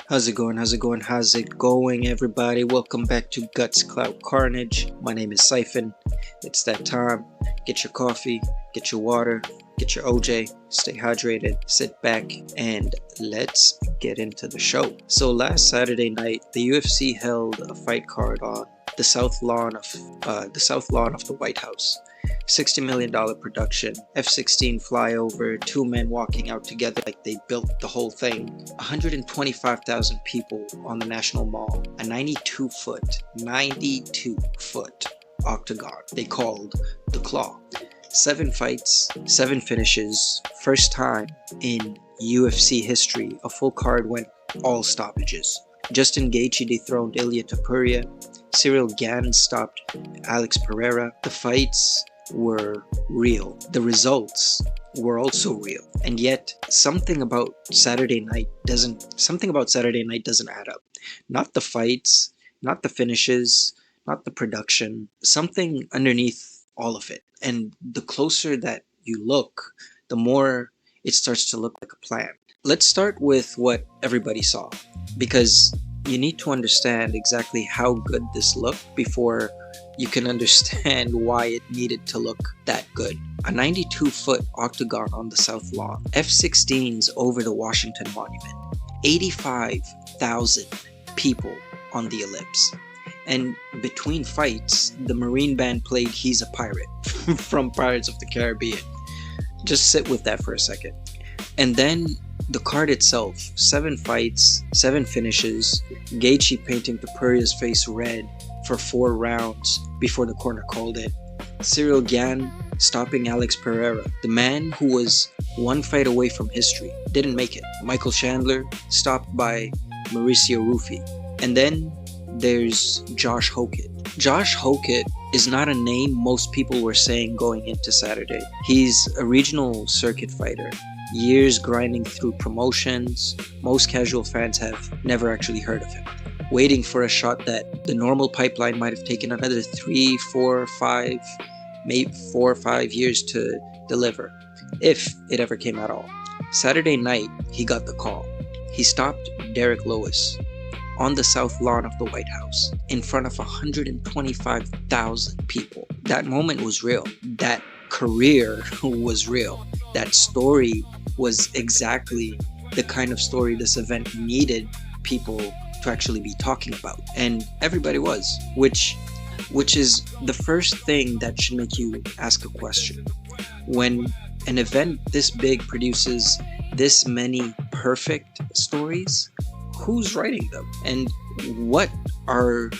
How's it going? How's it going? How's it going, everybody? Welcome back to Guts.Clout.Carnage. My name is Siphon. It's that time. Get your coffee, get your water, get your OJ, stay hydrated, sit back, and let's get into the show. So last Saturday night, the UFC held a fight card on the south lawn of the White House. $60 million production, F-16 flyover, two men walking out together like they built the whole thing, 125,000 people on the National Mall, a 92-foot octagon they called the Claw. 7 fights, 7 finishes, first time in UFC history a full card went all stoppages. Justin Gaethje dethroned Ilia Topuria, Cyril Gann stopped Alex Pereira. The fights were real. The results were also real. And yet something about Saturday night doesn't add up. Not the fights, not the finishes, not the production, something underneath all of it. And the closer that you look, the more it starts to look like a plan. Let's start with what everybody saw, because you need to understand exactly how good this looked before you can understand why it needed to look that good. A 92-foot octagon on the South Lawn, F-16s over the Washington Monument, 85,000 people on the ellipse. And between fights, the Marine Band played He's a Pirate from Pirates of the Caribbean. Just sit with that for a second. And then the card itself, 7 fights, 7 finishes, Gaethje painting Topuria's face red for 4 rounds before the corner called it, Cyril Gann stopping Alex Pereira, the man who was 1 fight away from history, didn't make it, Michael Chandler stopped by Mauricio Rufy. And then there's Josh Hokett. Josh Hokett is not a name most people were saying going into Saturday. He's a regional circuit fighter. Years grinding through promotions, most casual fans have never actually heard of him. Waiting for a shot that the normal pipeline might have taken another 3, 4, 5, maybe 4 or 5 years to deliver, if it ever came at all. Saturday night, he got the call. He stopped Derek Lewis on the South Lawn of the White House in front of 125,000 people. That moment was real. That career was real. That story was exactly the kind of story this event needed people to actually be talking about, and everybody was, which is the first thing that should make you ask a question. When an event this big produces this many perfect stories, who's writing them, and what are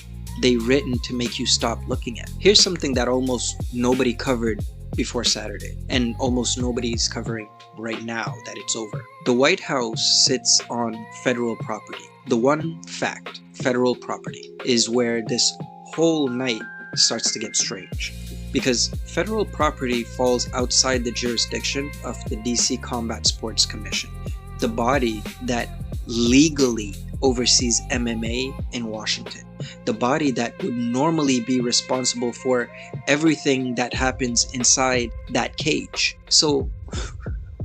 they written to make you stop looking at? Here's something that almost nobody covered before Saturday, and almost nobody's covering right now that it's over. The White House sits on federal property. The one fact, federal property, is where this whole night starts to get strange, because federal property falls outside the jurisdiction of the DC Combat Sports Commission, the body that legally oversees MMA in Washington, the body that would normally be responsible for everything that happens inside that cage. So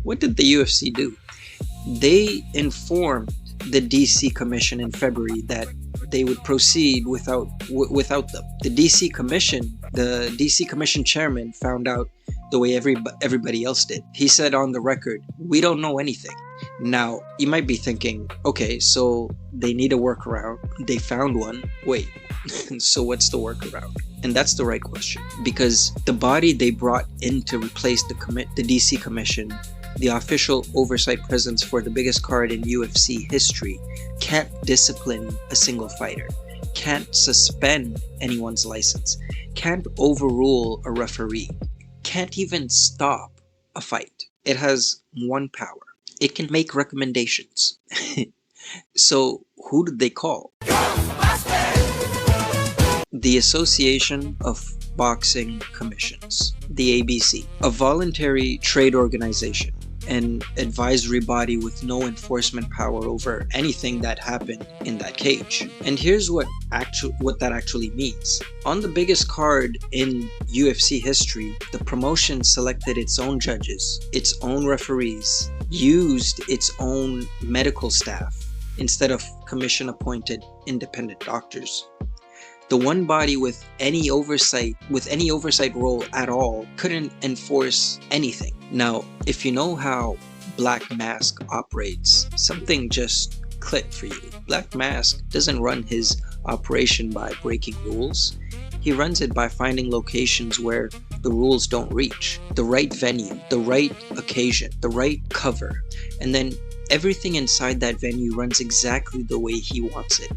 what did the UFC do? They informed the DC Commission in February that they would proceed without them. The DC Commission chairman found out the way everybody else did. He said on the record, "We don't know anything." Now, you might be thinking, okay, so they need a workaround. They found one. Wait, so what's the workaround? And that's the right question, because the body they brought in to replace the DC Commission, the official oversight presence for the biggest card in UFC history, can't discipline a single fighter, can't suspend anyone's license, can't overrule a referee, can't even stop a fight. It has one power. It can make recommendations. So who did they call? The Association of Boxing Commissions, the ABC, a voluntary trade organization, an advisory body with no enforcement power over anything that happened in that cage. And here's what that actually means. On the biggest card in UFC history, the promotion selected its own judges, its own referees, used its own medical staff, instead of commission-appointed independent doctors. The one body with any oversight role at all couldn't enforce anything. Now, if you know how Black Mask operates, something just clicked for you. Black Mask doesn't run his operation by breaking rules. He runs it by finding locations where the rules don't reach. The right venue, the right occasion, the right cover, and then everything inside that venue runs exactly the way he wants it,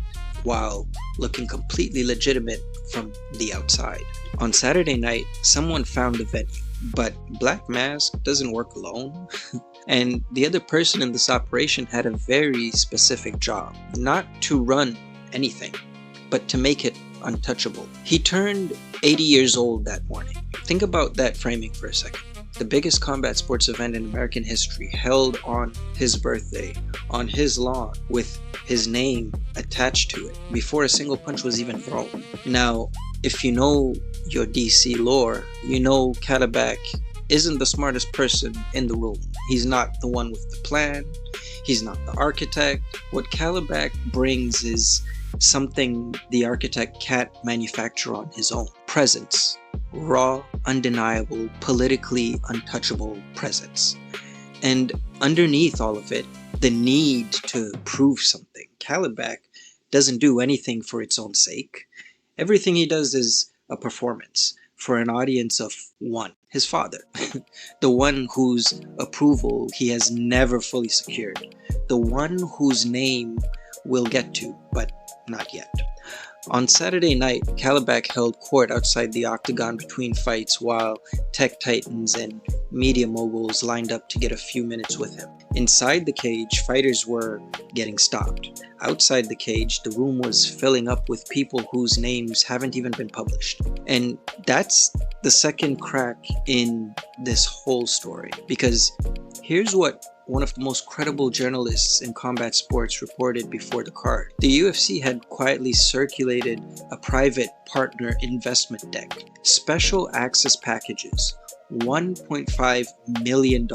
while looking completely legitimate from the outside. On Saturday night, someone found the venue, but Black Mask doesn't work alone. And the other person in this operation had a very specific job, not to run anything, but to make it untouchable. He turned 80 years old that morning. Think about that framing for a second. The biggest combat sports event in American history held on his birthday, on his lawn, with his name attached to it, before a single punch was even thrown. Now, if you know your DC lore, you know Kalibak isn't the smartest person in the room. He's not the one with the plan. He's not the architect. What Kalibak brings is something the architect can't manufacture on his own. Presence. Raw, undeniable, politically untouchable presence. And underneath all of it, the need to prove something. Kalibak doesn't do anything for its own sake. Everything he does is a performance for an audience of one, his father. The one whose approval he has never fully secured. The one whose name we'll get to, but not yet. On Saturday night, Kalibak held court outside the octagon between fights while tech titans and media moguls lined up to get a few minutes with him. Inside the cage, fighters were getting stopped. Outside the cage, the room was filling up with people whose names haven't even been published. And that's the second crack in this whole story, because here's what one of the most credible journalists in combat sports reported before the card. The UFC had quietly circulated a private partner investment deck, special access packages, $1.5 million,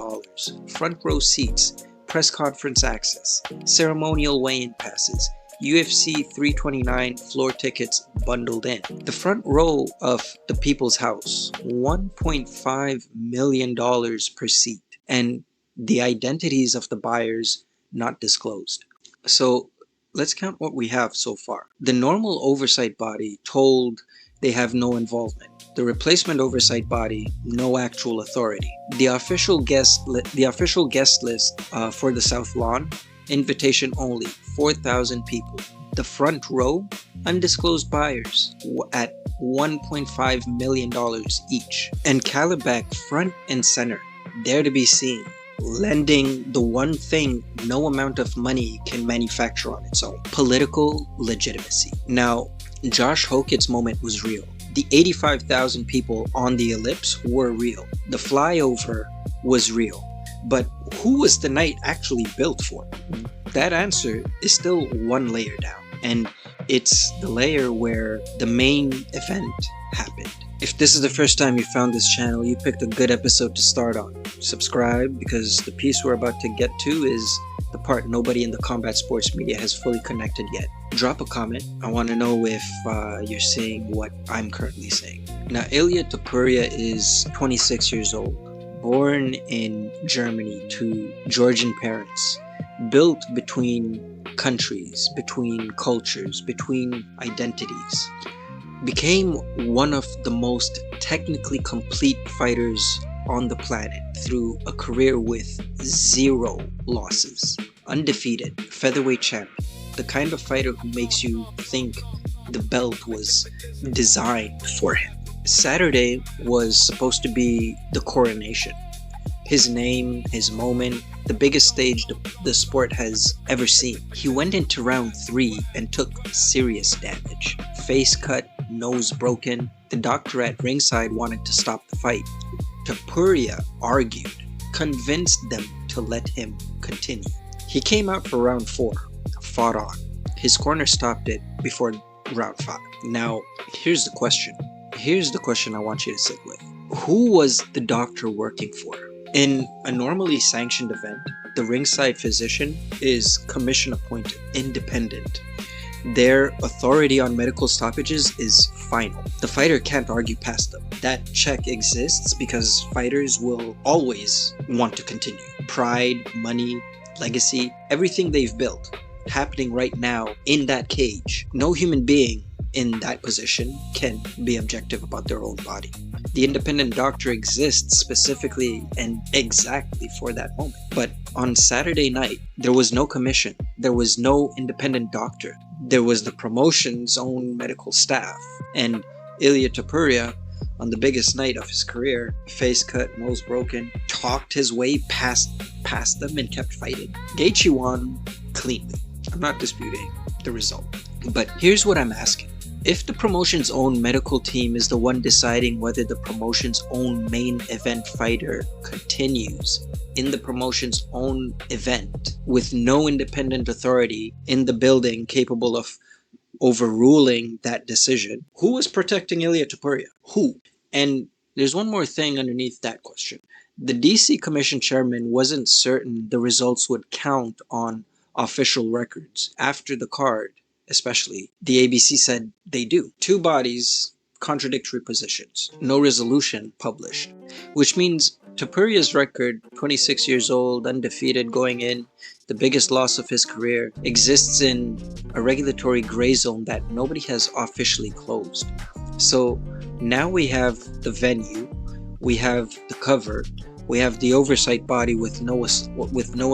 front row seats, press conference access, ceremonial weigh-in passes, UFC 329 floor tickets bundled in. The front row of the People's House, $1.5 million per seat, and the identities of the buyers not disclosed. So let's count what we have so far. The normal oversight body told they have no involvement. The replacement oversight body, no actual authority. The official guest list for the South Lawn, invitation only, 4,000 people. The front row, undisclosed buyers at $1.5 million each. And Kalibak front and center, there to be seen, lending the one thing no amount of money can manufacture on its own: political legitimacy. Now, Josh Hokett's moment was real. The 85,000 people on the ellipse were real. The flyover was real. But who was the night actually built for? That answer is still one layer down, and it's the layer where the main event happened. If this is the first time you found this channel, you picked a good episode to start on. Subscribe, because the piece we're about to get to is the part nobody in the combat sports media has fully connected yet. Drop a comment. I want to know if you're saying what I'm currently saying. Now, Ilya Topuria is 26 years old, born in Germany to Georgian parents, built between countries, between cultures, between identities. Became one of the most technically complete fighters on the planet through a career with 0 losses. Undefeated, featherweight champion, the kind of fighter who makes you think the belt was designed for him. Saturday was supposed to be the coronation. His name, his moment, the biggest stage the sport has ever seen. He went into round 3 and took serious damage. Face cut, nose broken. The doctor at ringside wanted to stop the fight. Topuria argued, convinced them to let him continue. He came out for round 4, fought on. His corner stopped it before round 5. Now, here's the question. Here's the question I want you to sit with. Who was the doctor working for? In a normally sanctioned event, the ringside physician is commission appointed, independent. Their authority on medical stoppages is final. The fighter can't argue past them. That check exists because fighters will always want to continue. Pride, money, legacy, everything they've built happening right now in that cage. No human being in that position can be objective about their own body. The independent doctor exists specifically and exactly for that moment. But on Saturday night, there was no commission. There was no independent doctor. There was the promotion's own medical staff. And Ilia Topuria, on the biggest night of his career, face cut, nose broken, talked his way past them and kept fighting. Gaethje won cleanly. I'm not disputing the result. But here's what I'm asking. If the promotion's own medical team is the one deciding whether the promotion's own main event fighter continues in the promotion's own event with no independent authority in the building capable of overruling that decision, who was protecting Ilia Topuria? Who? And there's one more thing underneath that question. The DC Commission chairman wasn't certain the results would count on official records. After the card, especially, the ABC said they do. Two bodies, contradictory positions. No resolution published. Which means Topuria's record, 26 years old, undefeated going in, the biggest loss of his career, exists in a regulatory gray zone that nobody has officially closed. So now we have the venue, we have the cover, we have the oversight body with no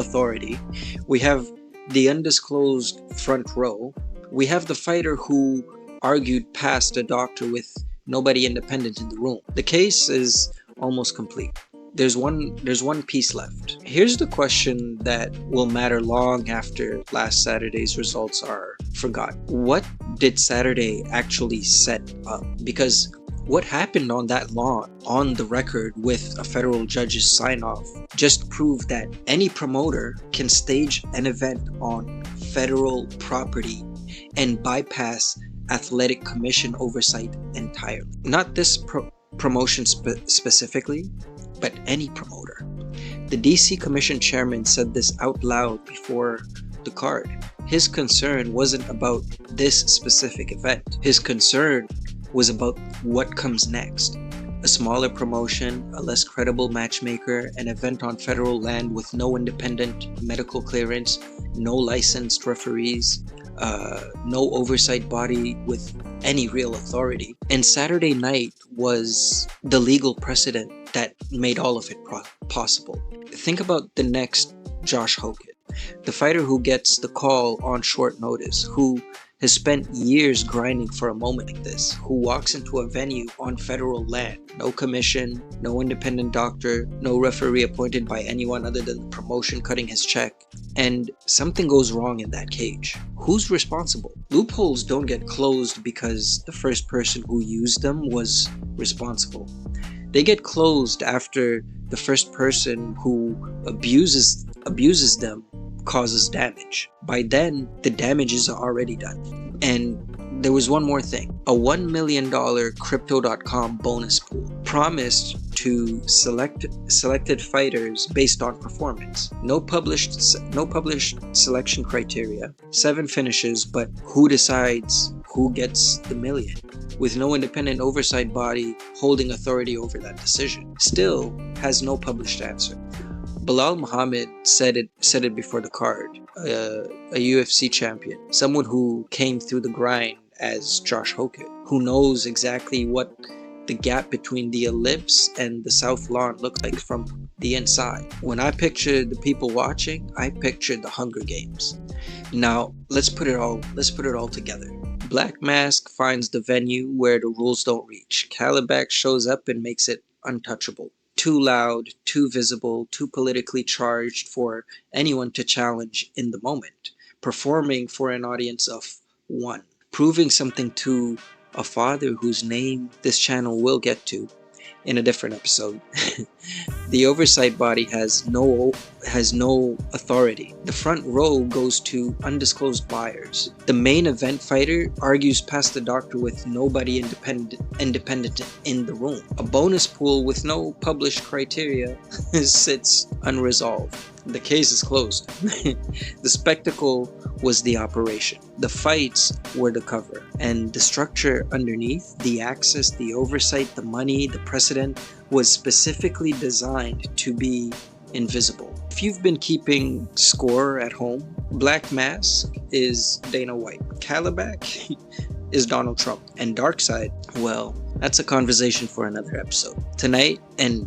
authority, we have the undisclosed front row, we have the fighter who argued past a doctor with nobody independent in the room. The case is almost complete. There's one piece left. Here's the question that will matter long after last Saturday's results are forgotten. What did Saturday actually set up? Because what happened on that lawn, on the record with a federal judge's sign-off, just proved that any promoter can stage an event on federal property and bypass athletic commission oversight entirely. Not this promotion specifically, but any promoter. The DC Commission chairman said this out loud before the card. His concern wasn't about this specific event. His concern was about what comes next. A smaller promotion, a less credible matchmaker, an event on federal land with no independent medical clearance, no licensed referees, no oversight body with any real authority. And Saturday night was the legal precedent that made all of it possible. Think about the next Josh Hokett, the fighter who gets the call on short notice, who has spent years grinding for a moment like this, who walks into a venue on federal land, no commission, no independent doctor, no referee appointed by anyone other than the promotion cutting his check, and something goes wrong in that cage. Who's responsible? Loopholes don't get closed because the first person who used them was responsible. They get closed after the first person who abuses them causes damage. By then, the damages are already done. And there was one more thing. A $1 million Crypto.com bonus pool promised to selected fighters based on performance. No published selection criteria. 7 finishes, but who decides who gets the million? With no independent oversight body holding authority over that decision. Still has no published answer. Bilal Muhammad said it before the card, a UFC champion, someone who came through the grind as Josh Hokett, who knows exactly what the gap between the ellipse and the south lawn looked like from the inside. When I pictured the people watching, I pictured the Hunger Games. Now, let's put it all together. Black Mask finds the venue where the rules don't reach. Kalibak shows up and makes it untouchable. Too loud, too visible, too politically charged for anyone to challenge in the moment. Performing for an audience of one. Proving something to a father whose name this channel will get to. in a different episode. The oversight body has no authority. The front row goes to undisclosed buyers. The main event fighter argues past the doctor with nobody independent in the room. A bonus pool with no published criteria sits unresolved. The case is closed. The spectacle was the operation. The fights were the cover. And the structure underneath, the access, the oversight, the money, the precedent, was specifically designed to be invisible. If you've been keeping score at home, Black Mask is Dana White. Kalibak is Donald Trump. And Darkseid, well, that's a conversation for another episode. Tonight, and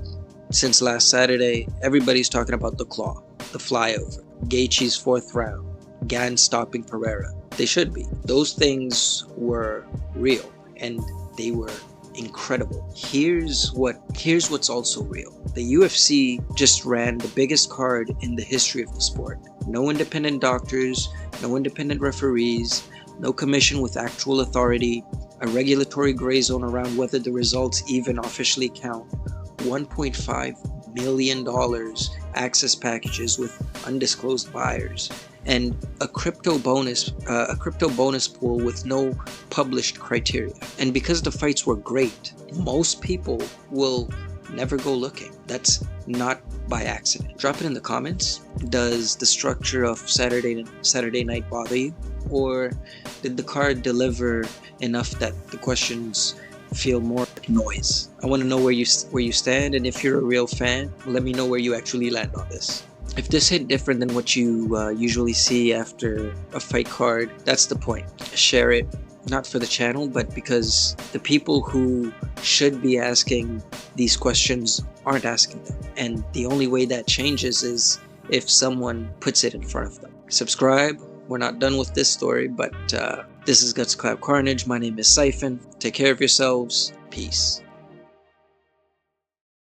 since last Saturday, everybody's talking about the claw, the flyover, Gaethje's 4th round, Gans stopping Pereira. They should be. Those things were real, and they were incredible. Here's what's also real. The UFC just ran the biggest card in the history of the sport. No independent doctors, no independent referees, no commission with actual authority, a regulatory gray zone around whether the results even officially count, $1.5 million access packages with undisclosed buyers, and a crypto bonus pool with no published criteria. And because the fights were great, most people will never go looking. That's not by accident. Drop it in the comments. Does the structure of Saturday night bother you, or did the card deliver enough that the questions feel more like noise? I want to know where you stand, and if you're a real fan, let me know where you actually land on this. If this hit different than what you usually see after a fight card, that's the point. Share it, not for the channel, but because the people who should be asking these questions aren't asking them. And the only way that changes is if someone puts it in front of them. Subscribe. We're not done with this story, but this is Guts.Clout.Carnage. My name is Siphon. Take care of yourselves. Peace.